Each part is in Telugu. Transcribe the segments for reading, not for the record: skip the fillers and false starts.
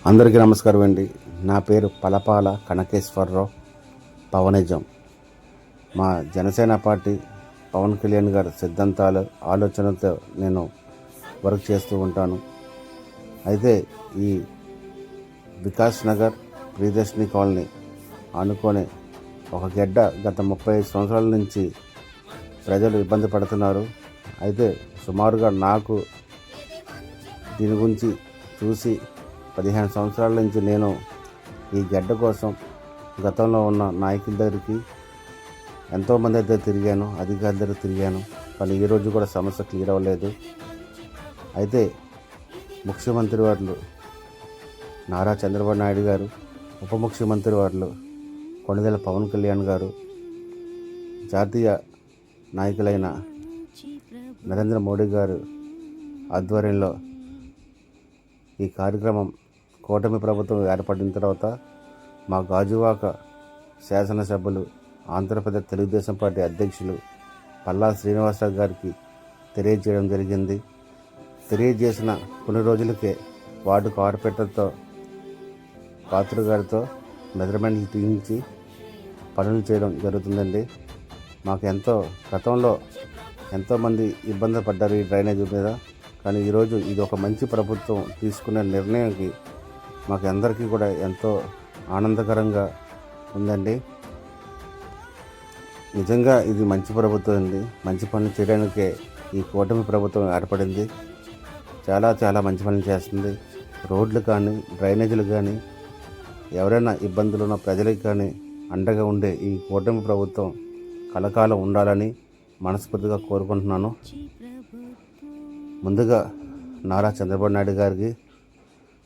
అందరికీ నమస్కారం అండి. నా పేరు పలపాల కనకేశ్వరరావు పవనిజం. మా జనసేన పార్టీ పవన్ కళ్యాణ్ గారి సిద్ధాంతాలు ఆలోచనలతో నేను వర్క్ చేస్తూ ఉంటాను. అయితే ఈ వికాస్ నగర్ ప్రియదర్శిని కాలనీ అనుకొని ఒక గడ్డ గత 35 సంవత్సరాల నుంచి ప్రజలు ఇబ్బంది పడుతున్నారు. అయితే సుమారుగా నాకు దీని గురించి చూసి 15 సంవత్సరాల నుంచి నేను ఈ గడ్డ కోసం గతంలో ఉన్న నాయకుల దగ్గరికి ఎంతోమంది అయితే తిరిగాను, అధికారుల దగ్గర తిరిగాను. కానీ ఈరోజు కూడా సమస్య క్లియర్ అవ్వలేదు. అయితే ముఖ్యమంత్రి వారు నారా చంద్రబాబు నాయుడు గారు, ఉప ముఖ్యమంత్రి వారు కొణిదెల పవన్ కళ్యాణ్ గారు, జాతీయ నాయకులైన నరేంద్ర మోడీ గారు ఆధ్వర్యంలో ఈ కార్యక్రమం కూటమి ప్రభుత్వం ఏర్పడిన తర్వాత మా గాజువాక శాసనసభ్యులు ఆంధ్రప్రదేశ్ తెలుగుదేశం పార్టీ అధ్యక్షులు పల్లా శ్రీనివాసరావు గారికి తెలియజేయడం జరిగింది. తెలియజేసిన కొన్ని రోజులకే వార్డు కార్పొరేటర్తో పాత్ర గారితో మెజర్మెంట్లు తీయించి పనులు చేయడం జరుగుతుందండి. మాకు గతంలో ఎంతోమంది ఇబ్బంది పడ్డారు ఈ డ్రైనేజ్ మీద. కానీ ఈరోజు ఇది ఒక మంచి ప్రభుత్వం తీసుకునే నిర్ణయానికి మాకు అందరికీ కూడా ఎంతో ఆనందకరంగా ఉందండి. నిజంగా ఇది మంచి ప్రభుత్వం అండి. మంచి పనులు చేయడానికే ఈ కూటమి ప్రభుత్వం ఏర్పడింది. చాలా మంచి పనులు చేస్తుంది. రోడ్లు కానీ, డ్రైనేజీలు కానీ, ఎవరైనా ఇబ్బందులు ఉన్న ప్రజలకు కానీ అండగా ఉండే ఈ కూటమి ప్రభుత్వం కలకాలం ఉండాలని మనస్ఫూర్తిగా కోరుకుంటున్నాను. ముందుగా నారా చంద్రబాబు నాయుడు గారికి,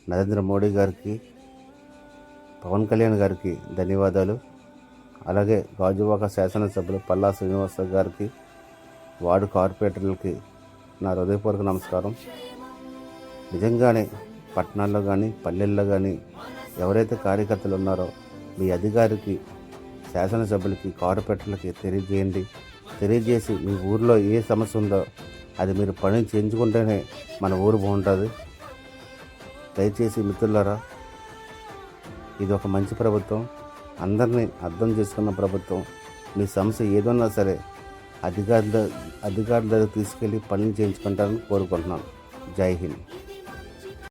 నరేంద్ర మోడీ గారికి, పవన్ కళ్యాణ్ గారికి ధన్యవాదాలు. అలాగే గాజువాక శాసనసభ్యులు పల్లా శ్రీనివాసరావు గారికి, వార్డు కార్పొరేటర్లకి నా హృదయపూర్వక నమస్కారం. నిజంగానే పట్టణాల్లో కానీ, పల్లెల్లో కానీ ఎవరైతే కార్యకర్తలు ఉన్నారో మీ అధికారికి, శాసనసభ్యులకి, కార్పొరేటర్లకి తెలియజేసి మీ ఊరిలో ఏ సమస్య ఉందో అది మీరు పని చేయించుకుంటేనే మన ఊరు బాగుంటుంది. దయచేసి మిత్రులారా, ఇది ఒక మంచి ప్రభుత్వం, అందరినీ అర్థం చేసుకున్న ప్రభుత్వం. మీ సమస్య ఏదన్నా సరే అధికారుల దగ్గర తీసుకెళ్ళి పనులు చేయించుకుంటారని కోరుకుంటున్నాను. జై హింద్.